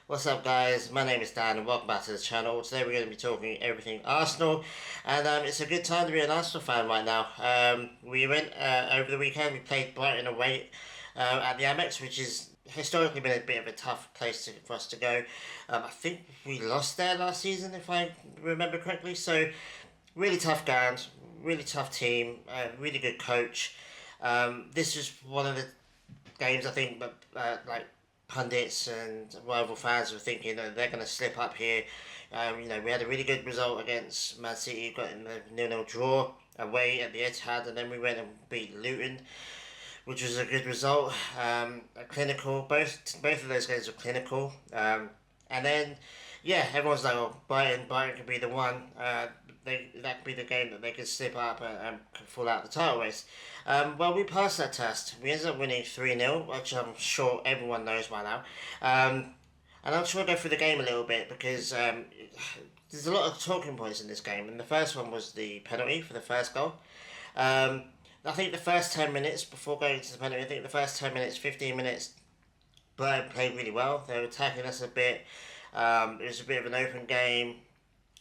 What's up, guys? My name is Dan, and welcome back to the channel. Today we're going to be talking everything Arsenal, and it's a good time to be an Arsenal fan right now. We went over the weekend. We played Brighton away at the Amex, which has historically been a bit of a tough place for us to go. I think we lost there last season, if I remember correctly. So really tough ground, really tough team, really good coach. This was one of the games I think that like pundits and rival fans were thinking that they're going to slip up here. We had a really good result against Man City, got in the 0-0 draw away at the Etihad, and then we went and beat Luton, which was a good result. Clinical, both of those games were clinical. And then, yeah, everyone's like, "Oh, Brighton could be the one. That could be the game that they could slip up and fall out the title race." Well, we passed that test. We ended up winning 3-0, which I'm sure everyone knows by now. And I'm sure I'll go through the game a little bit because there's a lot of talking points in this game. And the first one was the penalty for the first goal. Um, I think the first 10 minutes before going to the penalty, I think the first 10 minutes, 15 minutes, Brighton played really well. They were attacking us a bit. It was a bit of an open game.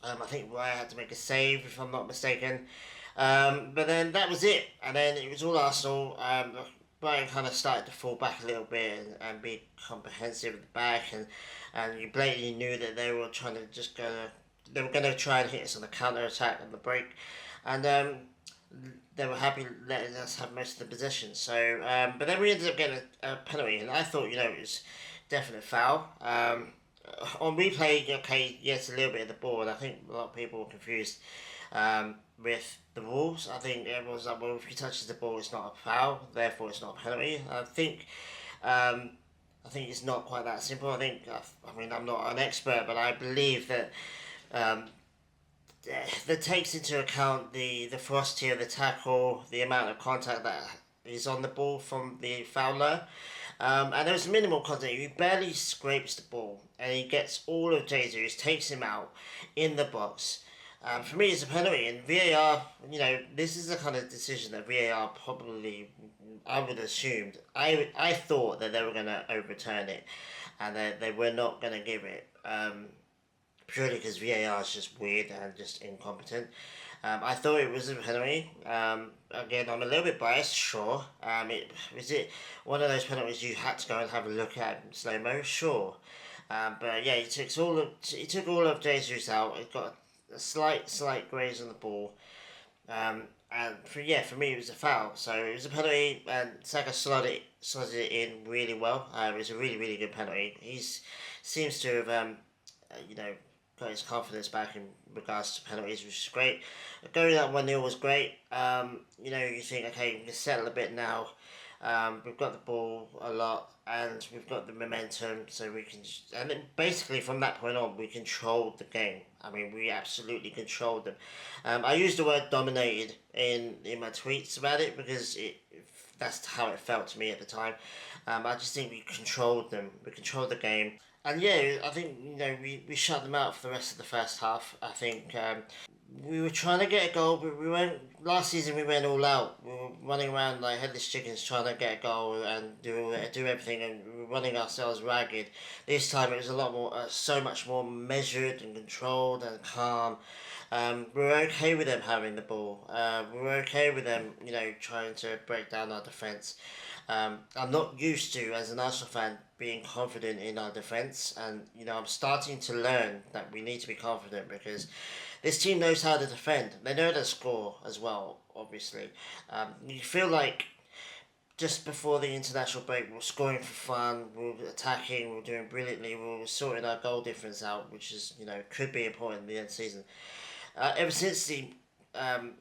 I think Raya had to make a save, if I'm not mistaken. But then that was it. And then it was all Arsenal. Brighton kind of started to fall back a little bit and be comprehensive at the back. And you blatantly knew that they were trying to they were going to try and hit us on the counter attack on the break. And they were happy letting us have most of the possession. So, but then we ended up getting a penalty. And I thought, it was definite foul. On replay, okay, yes, a little bit of the ball, and I think a lot of people were confused with the rules. I think everyone's like, well, if he touches the ball, it's not a foul, therefore it's not a penalty. I think it's not quite that simple. I mean, I'm not an expert, but I believe that um, that takes into account the ferocity of the tackle, the amount of contact that is on the ball from the fouler. And there was minimal contact. He barely scrapes the ball, and he gets all of Jesus, takes him out in the box. For me, it's a penalty, and VAR. This is the kind of decision that VAR probably, I would assumed. I thought that they were going to overturn it, and that they were not going to give it. Purely because VAR is just weird and just incompetent. I thought it was a penalty. Again, I'm a little bit biased, sure. Was it one of those penalties you had to go and have a look at in slow mo? Sure. But yeah, he took all of Jesus out. It got a slight graze on the ball. And for me, it was a foul. So it was a penalty, and Saka slotted it in really well. It was a really good penalty. He seems to have got his confidence back in regards to penalties, which is great. Going up 1-0 was great. You think, okay, we can settle a bit now. We've got the ball a lot, and we've got the momentum, so we can. And then basically from that point on, we controlled the game. I mean, we absolutely controlled them. I used the word dominated in my tweets about it because that's how it felt to me at the time. I just think we controlled them. We controlled the game. And yeah, I think we shut them out for the rest of the first half. I think we were trying to get a goal, but we went last season. We went all out. We were running around like headless chickens trying to get a goal and do everything, and we were running ourselves ragged. This time it was a lot more, so much more measured and controlled and calm. We were okay with them having the ball. We were okay with them, trying to break down our defence. I'm not used to, as an Arsenal fan, being confident in our defence, and I'm starting to learn that we need to be confident because this team knows how to defend. They know how to score as well, obviously. You feel like just before the international break, we were scoring for fun, we were attacking, we were doing brilliantly, we were sorting our goal difference out, which is, could be important in the end of the season. Ever since the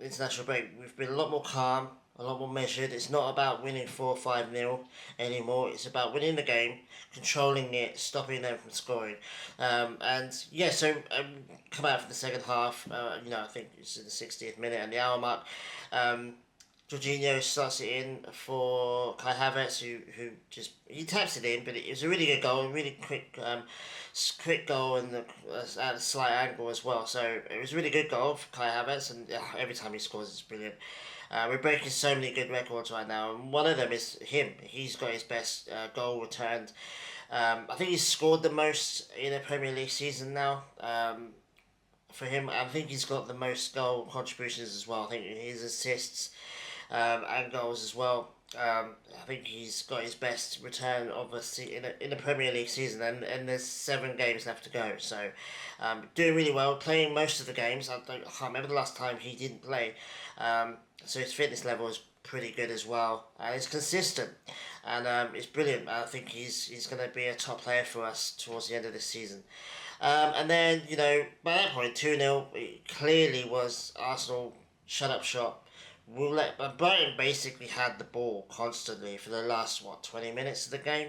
international break, we've been a lot more calm, a lot more measured. It's not about winning 4-5-0 anymore. It's about winning the game, controlling it, stopping them from scoring. And yeah, so come out for the second half. I think it's in the 60th minute and the hour mark. Jorginho slots it in for Kai Havertz, who just he taps it in, but it was a really good goal, a really quick goal, and at a slight angle as well. So it was a really good goal for Kai Havertz, and every time he scores, it's brilliant. We're breaking so many good records right now, and one of them is him. He's got his best goal returned I think he's scored the most in a Premier League season now. For him, I think he's got the most goal contributions as well. I think his assists and goals as well. I think he's got his best return of in a Premier League season, and there's 7 games left to go. So, doing really well, playing most of the games. I can't remember the last time he didn't play. Um, so his fitness level is pretty good as well. It's consistent, and it's brilliant. I think he's going to be a top player for us towards the end of this season. And then, by that point, 2-0, it clearly was Arsenal shut up shop. But Brighton basically had the ball constantly for the last, 20 minutes of the game,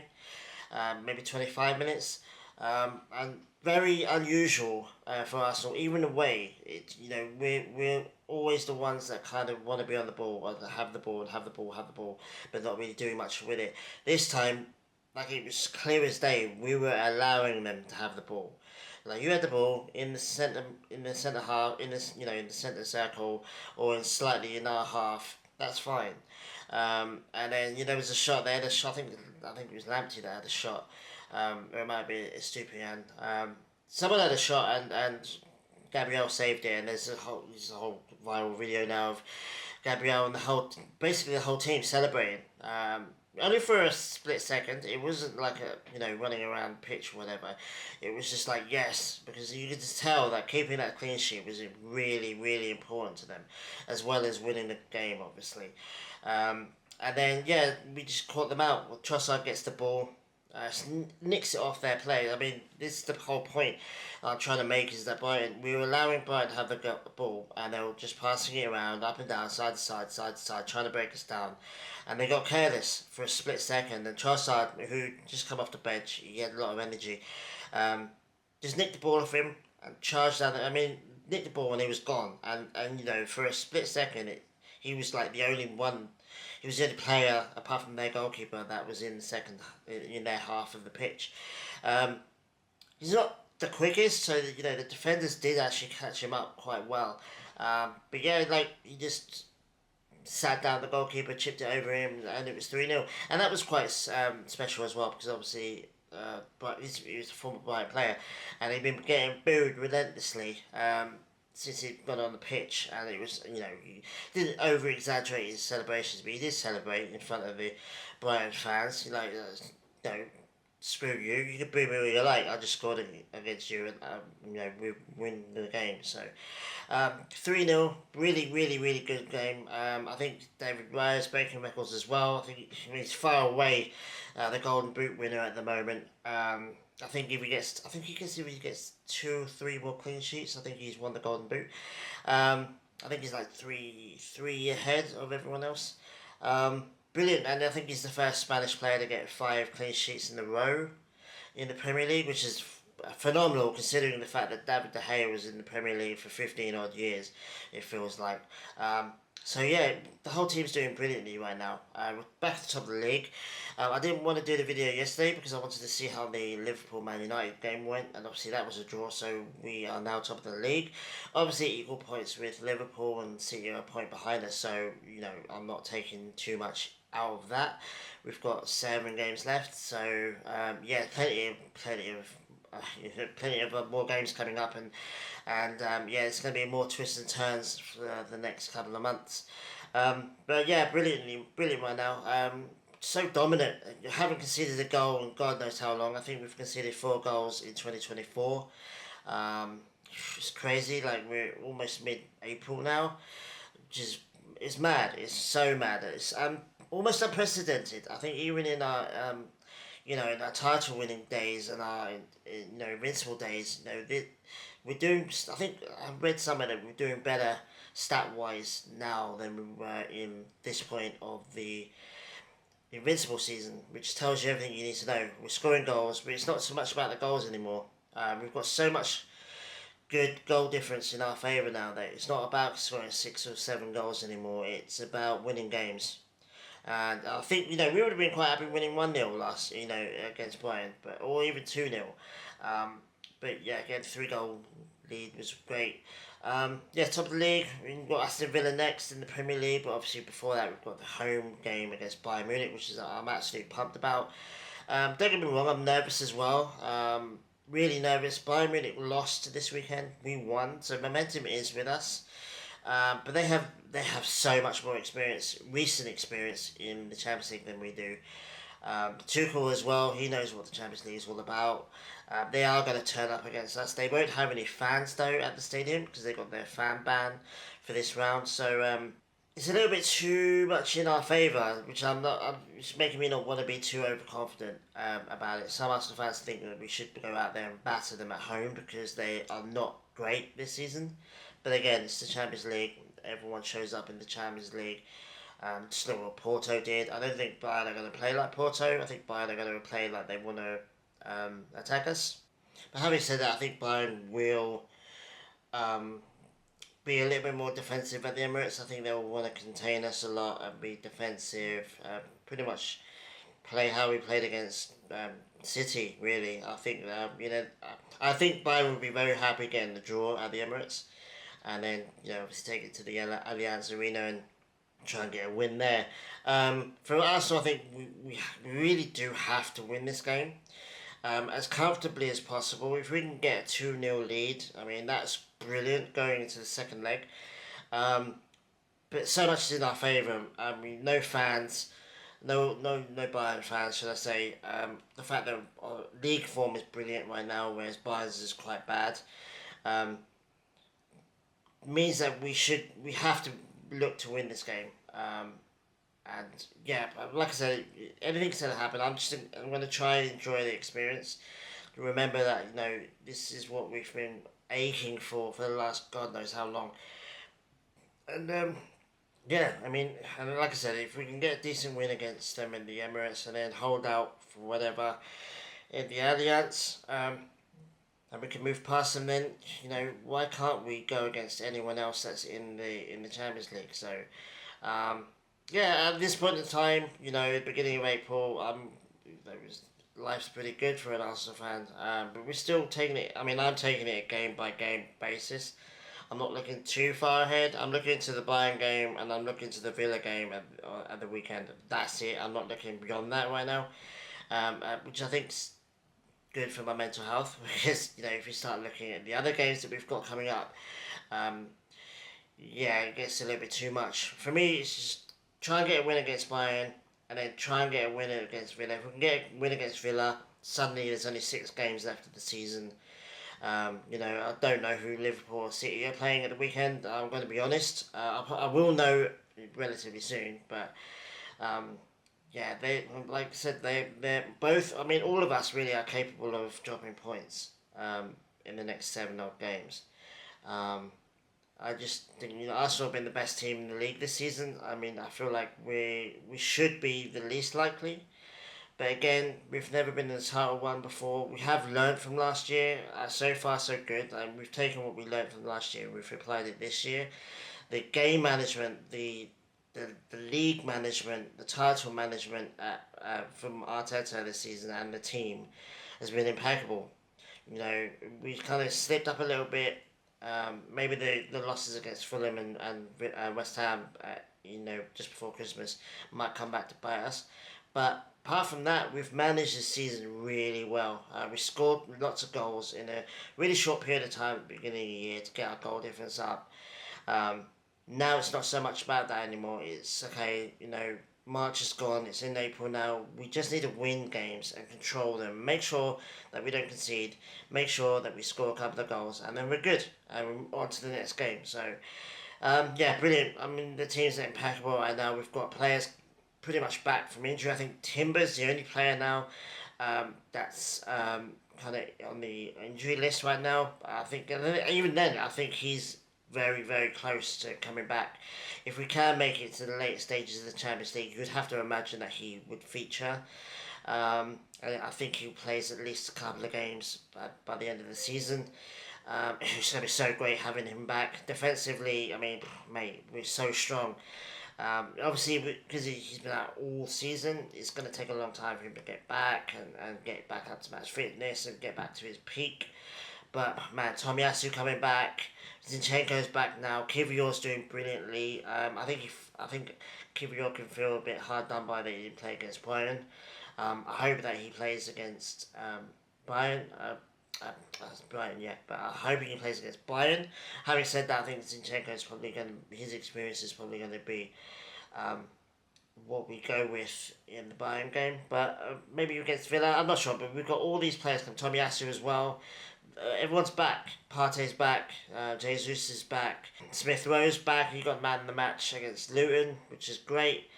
maybe 25 minutes. And very unusual for Arsenal, even away. We're always the ones that kind of want to be on the ball, or that have the ball and have the ball, but not really doing much with it. This time, like it was clear as day, we were allowing them to have the ball. Like you had the ball in the center half, in the center circle, or in slightly in our half. That's fine. And then there was a shot. They had a shot. I think it was Lamptey that had a shot. Or it might be Estupiñán. Someone had a shot, and Gabriel saved it. And there's a whole viral video now of Gabriel and basically the whole team celebrating. Only for a split second. It wasn't like running around the pitch or whatever. It was just like yes, because you could just tell that keeping that clean sheet was really, really important to them, as well as winning the game, obviously. And then we just caught them out. Well, Trossard gets the ball. Nicks it off their play. I mean, this is the whole point I'm trying to make, is that we were allowing Brighton to have the ball, and they were just passing it around, up and down, side to side, trying to break us down. And they got careless for a split second, and Trossard, who just come off the bench, he had a lot of energy, just nicked the ball off him and charged down. I mean, nicked the ball and he was gone. And for a split second, he was like the only one. He was the only player, apart from their goalkeeper, that was in in their half of the pitch. He's not the quickest, so the defenders did actually catch him up quite well. But he just sat down the goalkeeper, chipped it over him, and it was 3-0. And that was quite special as well, because obviously he was a former Brighton player, and he'd been getting booed relentlessly since he'd gone on the pitch, and it was, he didn't over-exaggerate his celebrations, but he did celebrate in front of the Brighton fans. Screw you, you can boo me all you like, I just scored against you, and we win the game. So 3-0, really, really, really good game. I think David Raya is breaking records as well. I think he's far away the Golden Boot winner at the moment. I think if he gets 2 or 3 more clean sheets, I think he's won the Golden Boot. I think he's like three ahead of everyone else. Brilliant, and I think he's the first Spanish player to get 5 clean sheets in a row in the Premier League, which is phenomenal considering the fact that David De Gea was in the Premier League for 15 odd years, it feels like. The whole team's doing brilliantly right now. We're back at the top of the league. I didn't want to do the video yesterday because I wanted to see how the Liverpool-Man United game went, and obviously that was a draw, so we are now top of the league. Obviously equal points with Liverpool, and City are a point behind us, so I'm not taking too much out of that. We've got 7 games left, so plenty of more games coming up, and it's going to be more twists and turns for the next couple of months. Brilliant right now. So dominant. Haven't conceded a goal in God knows how long. I think we've conceded 4 goals in 2024. It's crazy. Like, we're almost mid-April now, which is mad. It's so mad. It's almost unprecedented. I think even in our in our title winning days and our invincible days, we're doing. I think I read somewhere that we're doing better stat wise now than we were in this point of the invincible season, which tells you everything you need to know. We're scoring goals, but it's not so much about the goals anymore. We've got so much good goal difference in our favour now that it's not about scoring 6 or 7 goals anymore. It's about winning games. And I think, we would have been quite happy winning 1-0 last, against Brighton, or even 2-0. Again, 3-goal lead was great. Top of the league, we've got Aston Villa next in the Premier League, but obviously before that we've got the home game against Bayern Munich, which I'm absolutely pumped about. Don't get me wrong, I'm nervous as well. Really nervous. Bayern Munich lost this weekend. We won, so momentum is with us. But they have so much more experience, recent experience in the Champions League than we do. Tuchel as well. He knows what the Champions League is all about. They are going to turn up against us. They won't have any fans though at the stadium because they got their fan ban for this round. So it's a little bit too much in our favour, which I'm not. It's making me not want to be too overconfident about it. Some Arsenal fans think that we should go out there and batter them at home because they are not great this season. But again, it's the Champions League. Everyone shows up in the Champions League. Just look what Porto did. I don't think Bayern are going to play like Porto. I think Bayern are going to play like they want to attack us. But having said that, I think Bayern will um, be a little bit more defensive at the Emirates. I think they'll want to contain us a lot and be defensive. Pretty much play how we played against City. Really, I think I think Bayern will be very happy getting the draw at the Emirates, and then obviously take it to the Allianz Arena and try and get a win there. For Arsenal, I think we really do have to win this game as comfortably as possible. If we can get a 2-0 lead, I mean, that's brilliant going into the second leg. Um, but so much is in our favour. I mean, no fans, no Bayern fans, should I say. The fact that league form is brilliant right now, whereas Bayern's is quite bad, um, means that we have to look to win this game. And yeah, like I said, anything's gonna happen. I'm gonna try and enjoy the experience. Remember that this is what we've been aching for the last God knows how long. And yeah, I mean, and like I said, if we can get a decent win against them in the Emirates and then hold out for whatever in the Allianz, and we can move past them, then why can't we go against anyone else that's in the Champions League? So, yeah, at this point in time, beginning of April, life's pretty good for an Arsenal fan. But we're still taking it. I mean, I'm taking it a game by game basis. I'm not looking too far ahead. I'm looking to the Bayern game and I'm looking to the Villa game at the weekend. That's it. I'm not looking beyond that right now, which I think's good for my mental health because if you start looking at the other games that we've got coming up, um, yeah, it gets a little bit too much for me. It's just try and get a win against Bayern and then try and get a win against Villa. If we can get a win against Villa, suddenly there's only 6 games left of the season. I don't know who Liverpool or City are playing at the weekend. I'm going to be honest. I will know relatively soon, but yeah, they like I said, they're both. I mean, all of us really are capable of dropping points in the next 7 odd games. Um, I just think Arsenal have been the best team in the league this season. I mean, I feel like we should be the least likely. But again, we've never been in the title one before. We have learned from last year. So far, so good. We've taken what we learned from last year and we've applied it this year. The game management, the league management, the title management from Arteta this season and the team has been impeccable. We kind of slipped up a little bit. Maybe the losses against Fulham and West Ham, just before Christmas, might come back to bite us. But apart from that, we've managed this season really well. We scored lots of goals in a really short period of time at the beginning of the year to get our goal difference up. Um, Now it's not so much about that anymore. It's okay, March is gone, it's in April now. We just need to win games and control them. Make sure that we don't concede. Make sure that we score a couple of goals, and then we're good. And we're on to the next game. So, yeah, brilliant. I mean, the team's impeccable right now. We've got players pretty much back from injury. I think Timber's the only player now that's kind of on the injury list right now. I think, even then, I think he's very, very close to coming back. If we can make it to the late stages of the Champions League, you'd have to imagine that he would feature. And I think he plays at least a couple of games by the end of the season. It's going to be so great having him back. Defensively, I mean, mate, we're so strong. Obviously, because he's been out all season, it's going to take a long time for him to get back and get back up to match fitness and get back to his peak. But man, Tomiyasu coming back, Zinchenko's back now. Kivior's doing brilliantly. I think Kivior can feel a bit hard done by that he didn't play against Brighton. I hope that he plays against Bayern. Brighton, yeah, but I'm hoping he plays against Bayern. Having said that, I think Zinchenko is probably his experience is probably going to be um, what we go with in the Bayern game. But maybe against Villa, I'm not sure. But we've got all these players, from Tomiyasu as well. Everyone's back. Partey's back. Jesus is back. Smith Rowe's back. He got man of the match against Luton, which is great.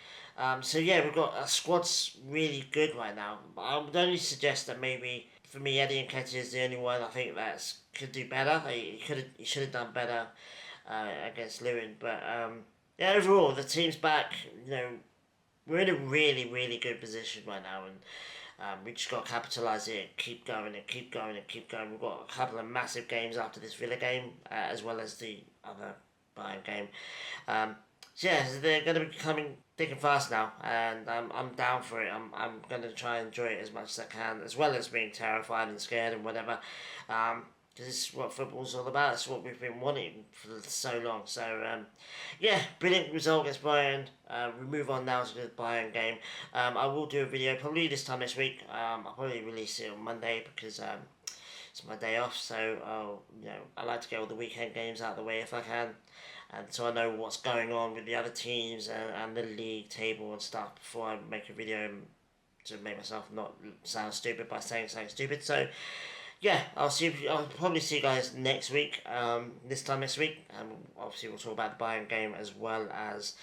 So yeah, we've got our squad's really good right now. I would only suggest that maybe for me, Eddie Nketiah is the only one I think that could do better. He should have done better against Luton, but yeah, overall the team's back. You know, we're in a really really good position right now, and we just got to capitalise it, keep going and keep going and keep going. We've got a couple of massive games after this Villa game, as well as the other Bayern game. So yeah, so they're going to be coming thick and fast now, and I'm down for it. I'm going to try and enjoy it as much as I can, as well as being terrified and scared and whatever. Because this is what football's all about. It's what we've been wanting for so long. So, yeah, brilliant result against Bayern. We move on now to the Bayern game. I will do a video probably this time next week. I'll probably release it on Monday because it's my day off. So, I like to get all the weekend games out of the way if I can. And so I know what's going on with the other teams and the league table and stuff before I make a video to make myself not sound stupid by saying something stupid. So, yeah, I'll probably see you guys next week. This time next week, and obviously we'll talk about the Bayern game as well as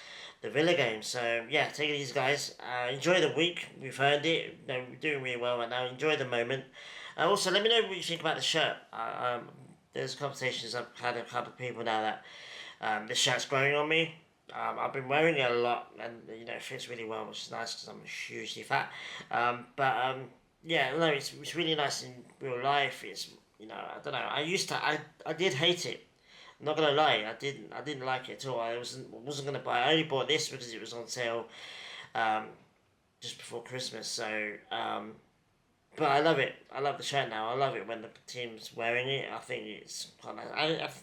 the Villa game. So yeah, take it easy, guys. Enjoy the week. We've earned it. We're doing really well right now. Enjoy the moment. Also, let me know what you think about the shirt. There's conversations I've had with a couple of people now that this shirt's growing on me. I've been wearing it a lot, and it fits really well, which is nice because I'm hugely fat. But yeah, no, it's really nice in real life. It's I don't know. I did hate it. I'm not gonna lie, I didn't like it at all. I wasn't gonna buy it. I only bought this because it was on sale, um, just before Christmas. So but I love it. I love the shirt now. I love it when the team's wearing it. I think it's quite nice.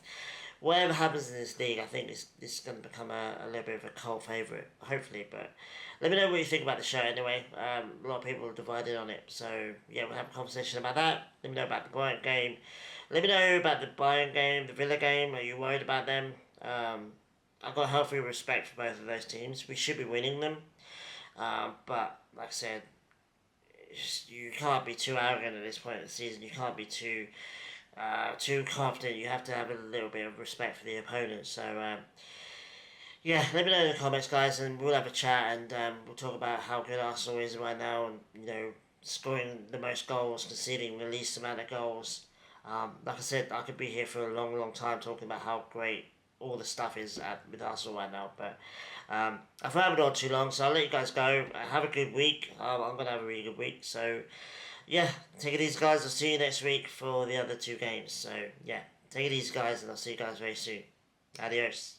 Whatever happens in this league, I think this is going to become a little bit of a cult favourite, hopefully. But let me know what you think about the show anyway. A lot of people are divided on it. So, yeah, we'll have a conversation about that. Let me know about the Brighton game. Let me know about the Bayern game, the Villa game. Are you worried about them? I've got healthy respect for both of those teams. We should be winning them. But, like I said, you can't be too arrogant at this point of the season. You can't be too confident. You have to have a little bit of respect for the opponent. So, yeah, let me know in the comments, guys, and we'll have a chat, and we'll talk about how good Arsenal is right now, and scoring the most goals, conceding the least amount of goals. Like I said, I could be here for a long, long time talking about how great all the stuff is with Arsenal right now, but I've rambled on too long, so I'll let you guys go. Have a good week. I'm going to have a really good week, so yeah, take it easy, guys. I'll see you next week for the other two games. So, yeah, take it easy, guys, and I'll see you guys very soon. Adios.